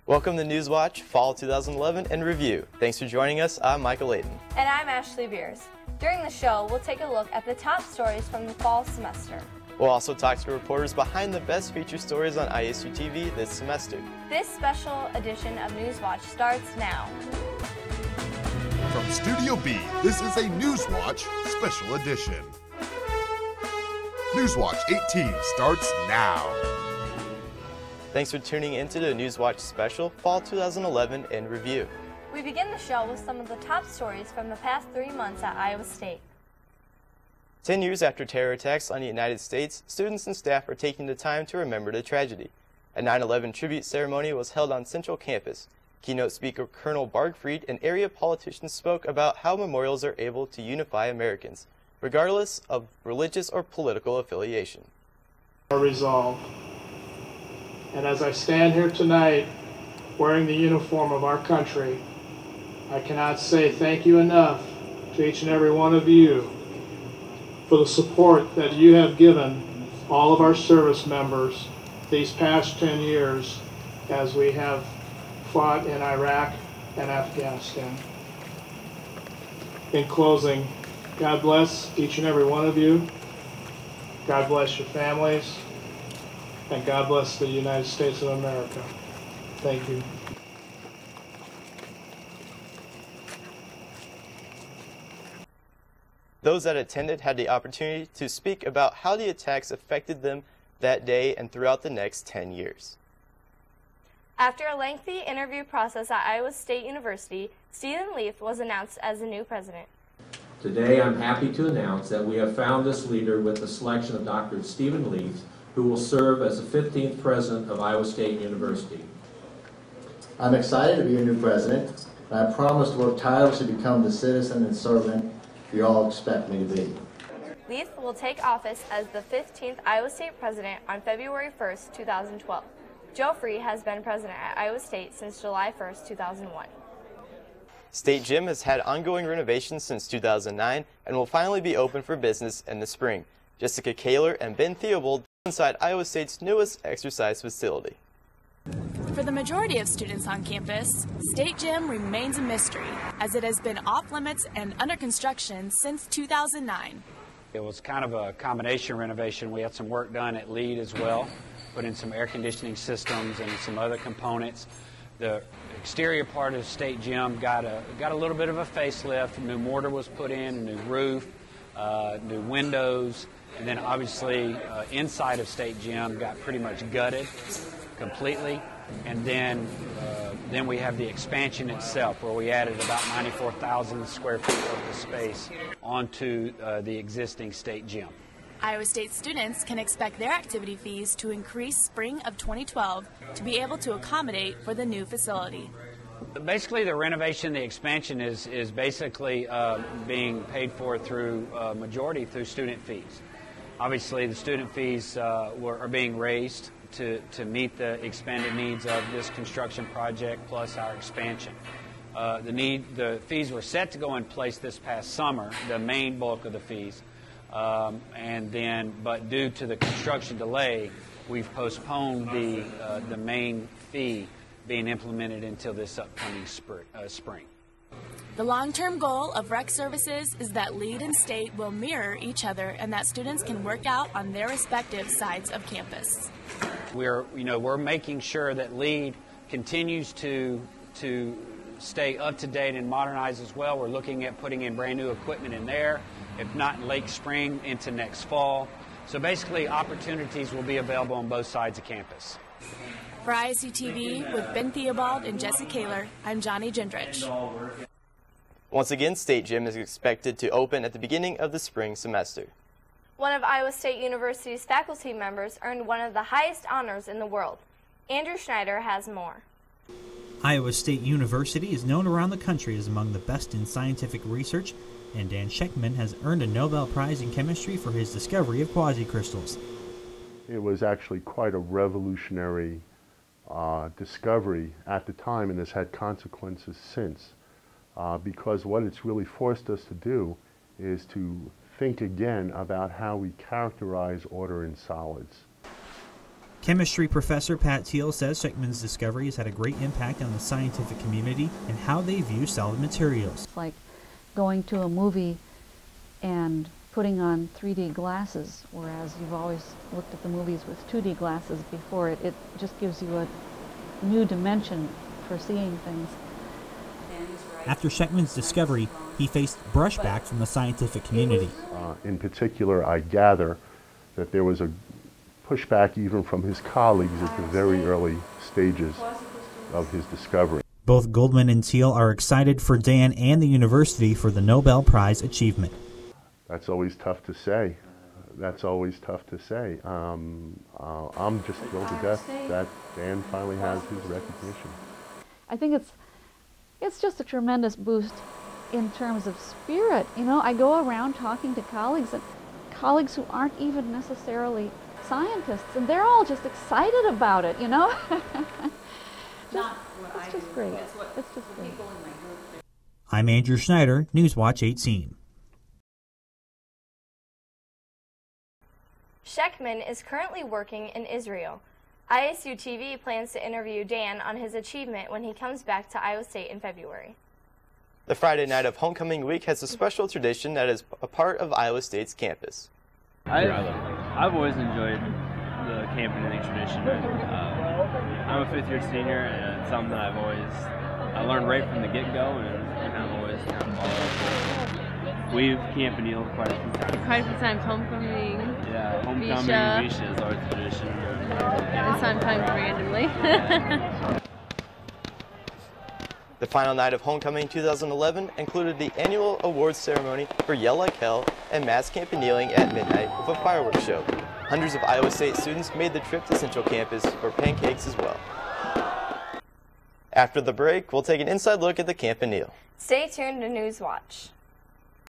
Welcome to Newswatch, Fall 2011 and Review. Thanks for joining us. I'm Michael Layton. And I'm Ashley Beers. During the show, we'll take a look at the top stories from the fall semester. We'll also talk to reporters behind the best feature stories on ISUtv this semester. This special edition of Newswatch starts now. From Studio B, this is a Newswatch special edition. Newswatch 18 starts now. Thanks for tuning into the Newswatch special, Fall 2011 in Review. We begin the show with some of the top stories from the past 3 months at Iowa State. 10 years after terror attacks on the United States, students and staff are taking the time to remember the tragedy. A 9/11 tribute ceremony was held on Central Campus. Keynote speaker Colonel Bargfried and area politicians spoke about how memorials are able to unify Americans, regardless of religious or political affiliation. Our resolve. And as I stand here tonight, wearing the uniform of our country, I cannot say thank you enough to each and every one of you for the support that you have given all of our service members these past 10 years as we have fought in Iraq and Afghanistan. In closing, God bless each and every one of you. God bless your families. And God bless the United States of America. Thank you. Those that attended had the opportunity to speak about how the attacks affected them that day and throughout the next 10 years. After a lengthy interview process at Iowa State University, Steven Leath was announced as the new president. Today I'm happy to announce that we have found this leader with the selection of Dr. Steven Leath, who will serve as the 15th president of Iowa State University. I'm excited to be your new president, and I promise to work tirelessly to become the citizen and servant you all expect me to be. Leath will take office as the 15th Iowa State president on February 1st, 2012. Joe Free has been president at Iowa State since July 1st, 2001. State Gym has had ongoing renovations since 2009 and will finally be open for business in the spring. Jessica Kaler and Ben Theobald inside Iowa State's newest exercise facility. For the majority of students on campus, State Gym remains a mystery, as it has been off limits and under construction since 2009. It was kind of a combination renovation. We had some work done at Lead as well, put in some air conditioning systems and some other components. The exterior part of State Gym got a little bit of a facelift. New mortar was put in, a new roof, new windows, and then obviously inside of State Gym got pretty much gutted completely. And then we have the expansion itself, where we added about 94,000 square feet worth of space onto the existing State Gym. Iowa State students can expect their activity fees to increase spring of 2012 to be able to accommodate for the new facility. Basically, the renovation, the expansion is basically being paid for through majority through student fees. Obviously, the student fees are being raised to meet the expanded needs of this construction project plus our expansion. The fees were set to go in place this past summer, the main bulk of the fees, but due to the construction delay, we've postponed the main fee being implemented until this upcoming spring. The long-term goal of rec services is that Lead and State will mirror each other and that students can work out on their respective sides of campus. We're making sure that Lead continues to stay up to date and modernize as well. We're looking at putting in brand new equipment in there, if not in late spring, into next fall. So basically, opportunities will be available on both sides of campus. For ISUtv, with Ben Theobald and Jesse Kaler, I'm Johnny Gendrich. Once again, State Gym is expected to open at the beginning of the spring semester. One of Iowa State University's faculty members earned one of the highest honors in the world. Andrew Schneider has more. Iowa State University is known around the country as among the best in scientific research, and Dan Shechtman has earned a Nobel Prize in chemistry for his discovery of quasicrystals. It was actually quite a revolutionary discovery at the time, and has had consequences since. Because what it's really forced us to do is to think again about how we characterize order in solids. Chemistry professor Pat Thiel says Shechtman's discovery has had a great impact on the scientific community and how they view solid materials. It's like going to a movie and putting on 3D glasses, whereas you've always looked at the movies with 2D glasses before. It just gives you a new dimension for seeing things. After Shechtman's discovery, he faced brushback from the scientific community. In particular, I gather that there was a pushback even from his colleagues at the very early stages of his discovery. Both Goldman and Thiel are excited for Dan and the university for the Nobel Prize achievement. That's always tough to say. That's always tough to say. I'm just thrilled to death that Dan finally has his recognition. I think it's just a tremendous boost in terms of spirit. You know, I go around talking to colleagues who aren't even necessarily scientists, and they're all just excited about it, you know? It's just great. It's just great. I'm Andrew Schneider, Newswatch 18. Shechtman is currently working in Israel. ISUtv plans to interview Dan on his achievement when he comes back to Iowa State in February. The Friday night of homecoming week has a special tradition that is a part of Iowa State's campus. I've always enjoyed the camping tradition. I'm a fifth-year senior, and it's something that I learned right from the get-go, and I've always kind of followed. We've camped and kneeled quite a few times. Quite a few times, homecoming. Yeah, homecoming, Visha is always a tradition. And sometimes randomly. The final night of homecoming 2011 included the annual awards ceremony for Yell Like Hell and mass camp and kneeling at midnight with a fireworks show. Hundreds of Iowa State students made the trip to Central Campus for pancakes as well. After the break, we'll take an inside look at the Camp and Kneel. Stay tuned to Newswatch.